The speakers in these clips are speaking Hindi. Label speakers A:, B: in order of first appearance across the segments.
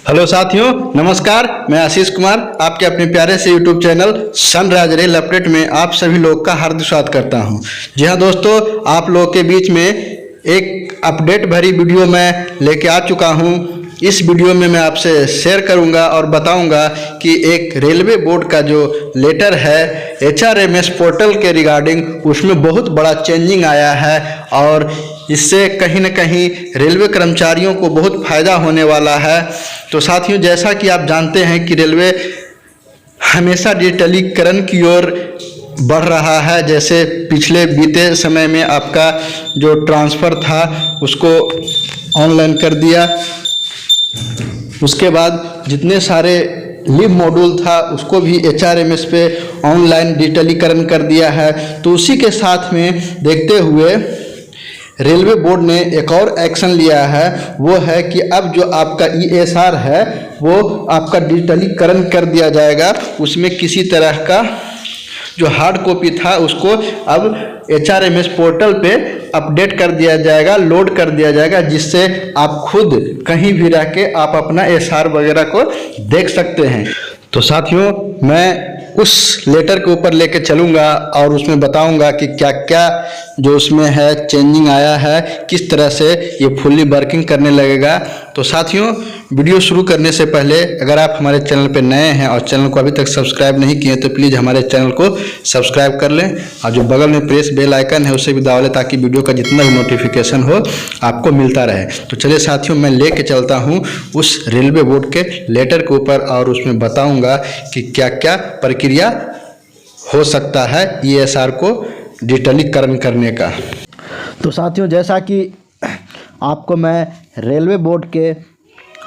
A: हेलो साथियों, नमस्कार। मैं आशीष कुमार आपके अपने प्यारे से YouTube channel sunrise rail update में आप सभी लोग का हार्दिक स्वागत करता हूं। जी हां दोस्तों, आप लोग के बीच में एक अपडेट भरी वीडियो मैं लेके आ चुका हूं। इस वीडियो में मैं आपसे शेयर करूंगा और बताऊंगा कि एक रेलवे बोर्ड का जो लेटर है HRMS पोर्टल के रिगार्डिंग, उसमें बहुत बड़ा चेंजिंग आया है और इससे कहीं न कहीं रेलवे कर्मचारियों को बहुत फ़ायदा होने वाला है। तो साथियों, जैसा कि आप जानते हैं कि रेलवे हमेशा डिजिटलीकरण की ओर बढ़ रहा है। जैसे पिछले बीते समय में आपका जो ट्रांसफ़र था उसको ऑनलाइन कर दिया, उसके बाद जितने सारे लीव मॉड्यूल था उसको भी HRMS पे ऑनलाइन डिजिटलीकरण कर दिया है। तो उसी के साथ में देखते हुए रेलवे बोर्ड ने एक और एक्शन लिया है, वो है कि अब जो आपका ESR है वो आपका डिजिटलीकरण कर दिया जाएगा। उसमें किसी तरह का जो हार्ड कॉपी था उसको अब HRMS पोर्टल पे अपडेट कर दिया जाएगा, लोड कर दिया जाएगा, जिससे आप खुद कहीं भी रह के आप अपना SR वगैरह को देख सकते हैं। तो साथियों, मैं उस लेटर के ऊपर लेके चलूँगा और उसमें बताऊँगा कि क्या क्या जो उसमें है चेंजिंग आया है, किस तरह से ये फुल्ली वर्किंग करने लगेगा। तो साथियों, वीडियो शुरू करने से पहले अगर आप हमारे चैनल पर नए हैं और चैनल को अभी तक सब्सक्राइब नहीं किए तो प्लीज़ हमारे चैनल को सब्सक्राइब कर लें और जो बगल में प्रेस बेल आइकन है उसे भी दबा लें ताकि वीडियो का जितना भी नोटिफिकेशन हो आपको मिलता रहे। तो चलिए साथियों, मैं लेके चलता हूँ उस रेलवे बोर्ड के लेटर के ऊपर और उसमें बताऊँगा कि क्या क्या प्रक्रिया हो सकता है ESR को डिजिटलीकरण करने का।
B: तो साथियों, जैसा कि आपको मैं रेलवे बोर्ड के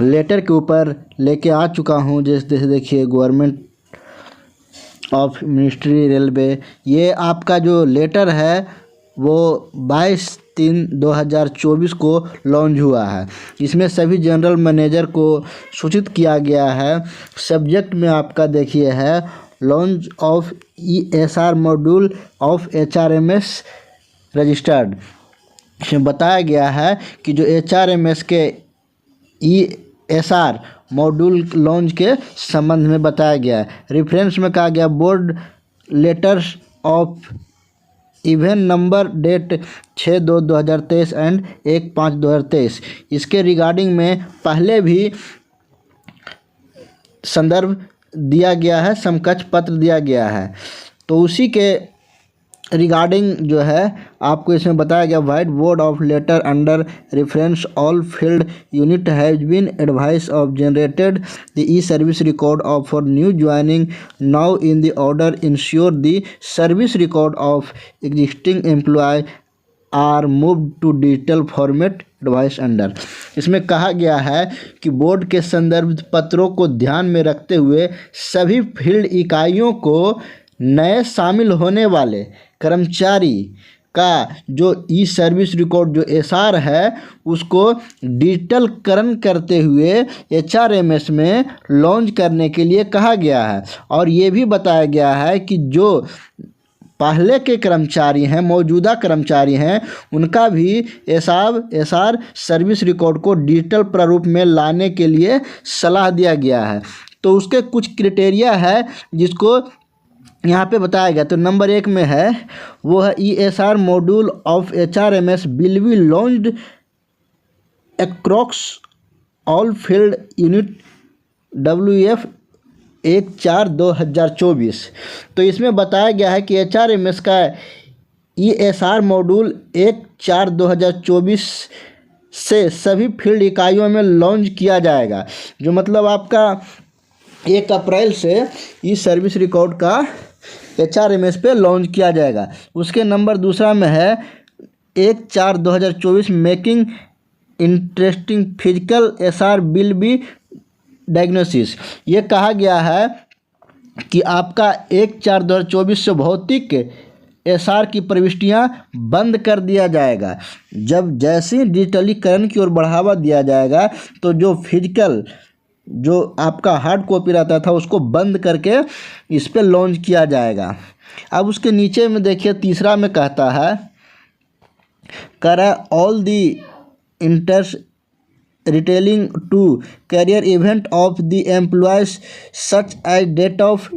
B: लेटर के ऊपर लेके आ चुका हूं, जैसे देखिए गवर्नमेंट ऑफ मिनिस्ट्री रेलवे, ये आपका जो लेटर है वो 22/3/2024 को लॉन्च हुआ है। इसमें सभी जनरल मैनेजर को सूचित किया गया है। सब्जेक्ट में आपका देखिए है launch of ESR module of HRMS registered. इसमें बताया गया है कि जो HRMS के ESR मॉड्यूल लॉन्च के संबंध में बताया गया है। रेफरेंस में कहा गया board letters of event number date 6/2/2023 and 1/5/2023। इसके रिगार्डिंग में पहले भी संदर्भ दिया गया है, समकक्ष पत्र दिया गया है। तो उसी के रिगार्डिंग जो है आपको इसमें बताया गया white board of letter under reference all field unit has been advise of generated the service record of for new joining now in the order ensure the service record of existing employ are move to digital format advise under. इसमें कहा गया है कि बोर्ड के संदर्भ पत्रों को ध्यान में रखते हुए सभी फील्ड इकाइयों को नए शामिल होने वाले कर्मचारी का जो सर्विस रिकॉर्ड जो SR है उसको डिजिटलकरण करते हुए HRMS में लॉन्च करने के लिए कहा गया है। और ये भी बताया गया है कि जो पहले के कर्मचारी हैं, मौजूदा कर्मचारी हैं, उनका भी SR सर्विस रिकॉर्ड को डिजिटल प्रारूप में लाने के लिए सलाह दिया गया है। तो उसके कुछ क्राइटेरिया है जिसको यहाँ पे बताया गया। तो नंबर 1 में है वो है ESR module of HRMS will be launched across all field unit WF 1/4/2024। तो इसमें बताया गया है कि HRMS का ESR मॉड्यूल 1/4/2024 से सभी फील्ड इकाइयों में लॉन्च किया जाएगा। जो मतलब आपका 1 अप्रैल से सर्विस रिकॉर्ड का HRMS पे लॉन्च किया जाएगा। उसके नंबर दूसरा में है 1/4/2024 making interesting physical SR will be diagnosis. ये कहा गया है कि आपका 1/4/2024 से भौतिक SR की प्रविष्टियां बंद कर दिया जाएगा। जब जैसे ही डिजिटलीकरण की ओर बढ़ावा दिया जाएगा तो जो फिजिकल जो आपका हार्ड कॉपी रहता था उसको बंद करके इस पर लॉन्च किया जाएगा। अब उसके नीचे में देखिए तीसरा में कहता है all the इंटर्स retailing to career event of the employees such as date of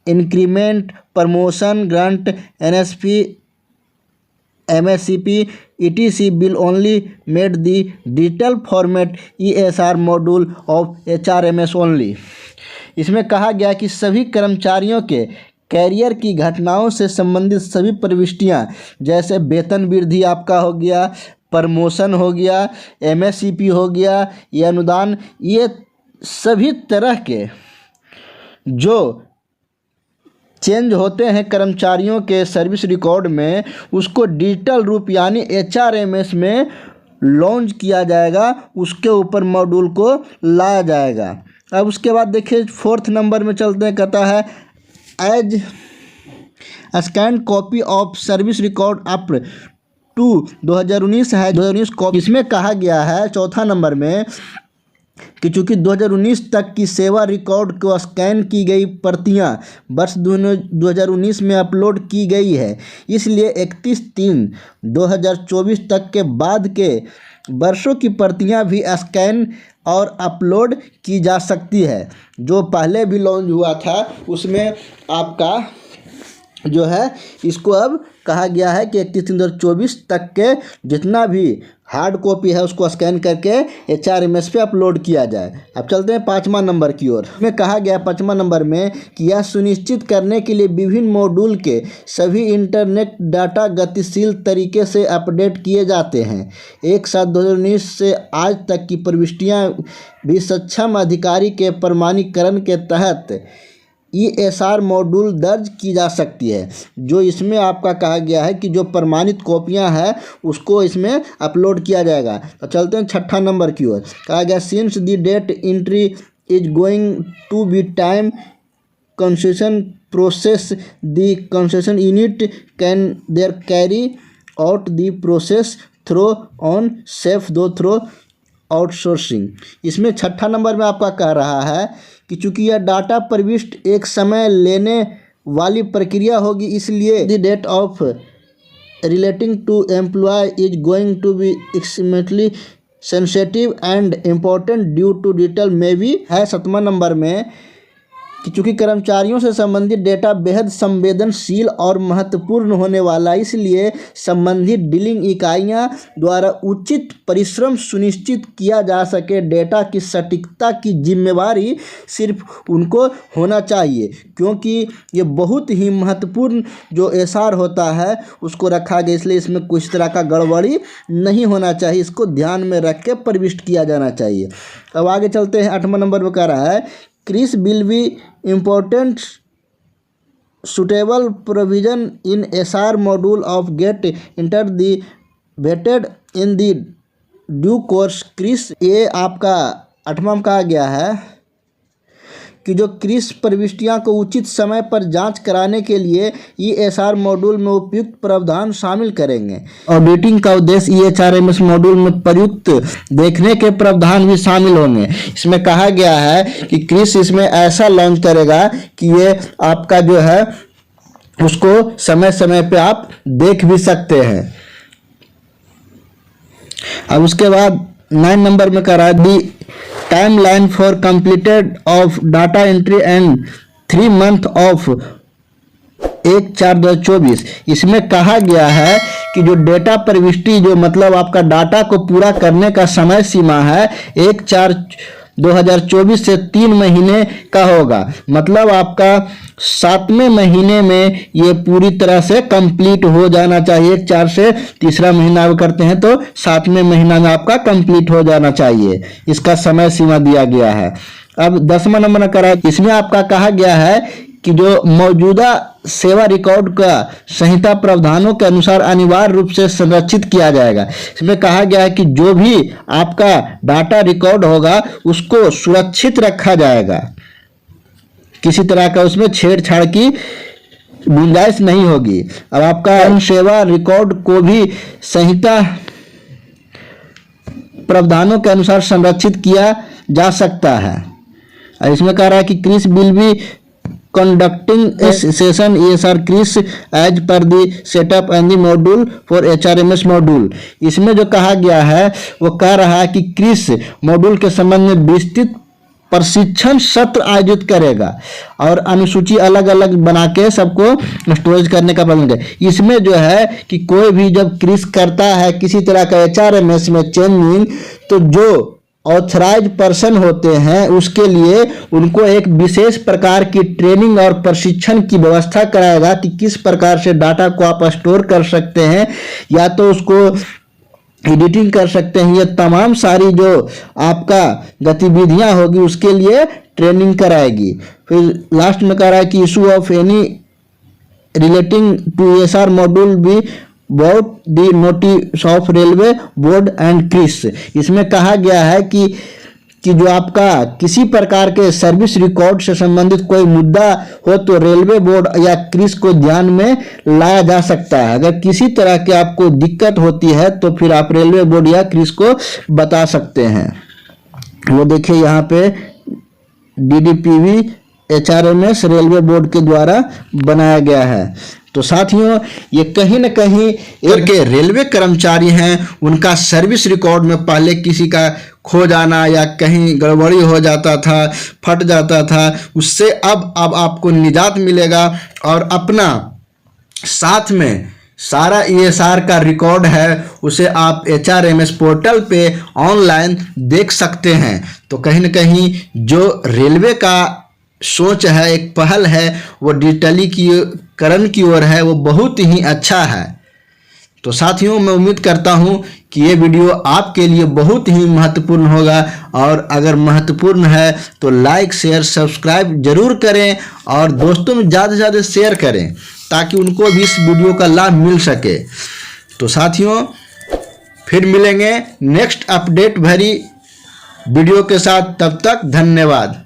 B: increment, promotion, grant, NSP, MSCP, etc. will only made the digital format ESR module of HRMS only। इसमें कहा गया कि सभी कर्मचारियों के कैरियर की घटनाओं से संबंधित सभी प्रविष्टियां जैसे वेतन वृद्धि आपका हो गया, प्रमोशन हो गया, MSCP हो गया, ये अनुदान, ये सभी तरह के जो चेंज होते हैं कर्मचारियों के सर्विस रिकॉर्ड में, उसको डिजिटल रूप यानी HRMS में लॉन्च किया जाएगा, उसके ऊपर मॉड्यूल को लाया जाएगा। अब उसके बाद देखिए 4th नंबर में चलते हैं, कहता है as scan copy of service record up to 2019 है 2019 कॉपी। इसमें कहा गया है 4था नंबर में कि चूँकि 2019 तक की सेवा रिकॉर्ड को स्कैन की गई प्रतियां वर्ष 2019 में अपलोड की गई है, इसलिए 31/3/2024 तक के बाद के वर्षों की प्रतियां भी स्कैन और अपलोड की जा सकती है। जो पहले भी लॉन्च हुआ था उसमें आपका जो है इसको अब कहा गया है कि 31/3/2024 तक के जितना भी हार्ड कॉपी है उसको स्कैन करके HRMS पे अपलोड किया जाए। अब चलते हैं 5वां नंबर की ओर। में कहा गया 5वां नंबर में कि यह सुनिश्चित करने के लिए विभिन्न मॉड्यूल के सभी इंटरनेट डाटा गतिशील तरीके से अपडेट किए जाते हैं। 1/7/2019 से आज तक की प्रविष्टियां भी सक्षम अधिकारी के प्रमाणीकरण के तहत ESR मॉड्यूल दर्ज की जा सकती है। जो इसमें आपका कहा गया है कि जो प्रमाणित कॉपियां हैं उसको इसमें अपलोड किया जाएगा। तो चलते हैं 6ठा नंबर की ओर। कहा गया since the date entry is going to be time concession process the concession unit can there carry out the process through on safe though through outsourcing. इसमें 6ठा नंबर में आपका कह रहा है कि चूँकि यह डाटा प्रविष्ट एक समय लेने वाली प्रक्रिया होगी, इसलिए the date of relating to employ is going to be extremely sensitive and important due to detail में भी है। 7वां नंबर में कि चूँकि कर्मचारियों से संबंधित डेटा बेहद संवेदनशील और महत्वपूर्ण होने वाला, इसलिए संबंधित डीलिंग इकाइयां द्वारा उचित परिश्रम सुनिश्चित किया जा सके। डेटा की सटीकता की जिम्मेवारी सिर्फ उनको होना चाहिए, क्योंकि ये बहुत ही महत्वपूर्ण जो एसआर होता है उसको रखा गया, इसलिए इसमें कुछ तरह का गड़बड़ी नहीं होना चाहिए। इसको ध्यान में रख के प्रविष्ट किया जाना चाहिए। अब आगे चलते हैं। 8वां नंबर में कह रहा है Chris will be important suitable provision in SR module of get enter the vetted in the due course। Chris ये आपका 8वां में कहा गया है कि जो क्रिस प्रविष्टियां को उचित समय पर जांच कराने के लिए ESR मॉड्यूल में उपयुक्त प्रावधान शामिल करेंगे। ऑडिटिंग का उद्देश्य EHRMS मॉड्यूल में प्रयुक्त देखने के प्रावधान भी शामिल होंगे। इसमें कहा गया है कि क्रिस इसमें ऐसा लॉन्च करेगा कि ये आपका जो है उसको समय समय पे आप देख भी सकते हैं। अब उसके बाद 9 नंबर में करा दी timeline for completed of data entry and 3 month of 1/4/2024। इसमें कहा गया है कि जो डेटा प्रविष्टि जो मतलब आपका डाटा को पूरा करने का समय सीमा है 1/4/2024 से 3 महीने का होगा। मतलब आपका 7वें महीने में ये पूरी तरह से कंप्लीट हो जाना चाहिए। 1/4 से तीसरा महीना करते हैं तो 7वें महीना में आपका कंप्लीट हो जाना चाहिए। इसका समय सीमा दिया गया है। अब 10वां नंबर करा, इसमें आपका कहा गया है कि जो मौजूदा सेवा रिकॉर्ड का संहिता प्रावधानों के अनुसार अनिवार्य रूप से संरक्षित किया जाएगा। इसमें कहा गया है कि जो भी आपका डाटा रिकॉर्ड होगा उसको सुरक्षित रखा जाएगा, किसी तरह का उसमें छेड़छाड़ की गुंजाइश नहीं होगी। अब आपका सेवा रिकॉर्ड को भी संहिता प्रावधानों के अनुसार संरक्षित किया जा सकता है। इसमें कह रहा है कि Chris will be conducting a session ESR CRIS as per the setup and the module for HRMS module। इसमें जो कहा गया है वो कह रहा है कि क्रिस मॉड्यूल के संबंध में विस्तृत प्रशिक्षण सत्र आयोजित करेगा और अनुसूची अलग अलग बना के सबको स्टोरेज करने का प्रबंध है। इसमें जो है कि कोई भी जब क्रिस करता है किसी तरह का HRMS में चेंजिंग, तो जो ऑथराइज पर्सन होते हैं उसके लिए उनको एक विशेष प्रकार की ट्रेनिंग और प्रशिक्षण की व्यवस्था कराएगा कि किस प्रकार से डाटा को आप स्टोर कर सकते हैं या तो उसको एडिटिंग कर सकते हैं। ये तमाम सारी जो आपका गतिविधियां होगी उसके लिए ट्रेनिंग कराएगी। फिर लास्ट में कह रहा है कि issue of any relating to ESR module भी about the notice of railway board and CRIS. इसमें कहा गया है कि जो आपका किसी प्रकार के सर्विस रिकॉर्ड से संबंधित कोई मुद्दा हो तो रेलवे बोर्ड या क्रिस को ध्यान में लाया जा सकता है। अगर किसी तरह के आपको दिक्कत होती है तो फिर आप रेलवे बोर्ड या क्रिस को बता सकते हैं। वो देखिए यहाँ पे DDPV HRMS रेलवे बोर्ड के द्वारा बनाया गया है। तो साथियों ये कहीं न कहीं के रेलवे कर्मचारी हैं उनका सर्विस रिकॉर्ड में पहले किसी का खो जाना या कहीं गड़बड़ी हो जाता था, फट जाता था, उससे अब आपको निजात मिलेगा और अपना साथ में सारा ESR का रिकॉर्ड है उसे आप HRMS पोर्टल पे ऑनलाइन देख सकते हैं। तो कहीं न कहीं जो रेलवे का सोच है, एक पहल है, वो डिजिटलीकरण की ओर है, वो बहुत ही अच्छा है। तो साथियों मैं उम्मीद करता हूँ कि ये वीडियो आपके लिए बहुत ही महत्वपूर्ण होगा और अगर महत्वपूर्ण है तो लाइक शेयर सब्सक्राइब जरूर करें और दोस्तों में ज़्यादा से ज़्यादा शेयर करें ताकि उनको भी इस वीडियो का लाभ मिल सके। तो साथियों फिर मिलेंगे नेक्स्ट अपडेट भरी वीडियो के साथ, तब तक धन्यवाद।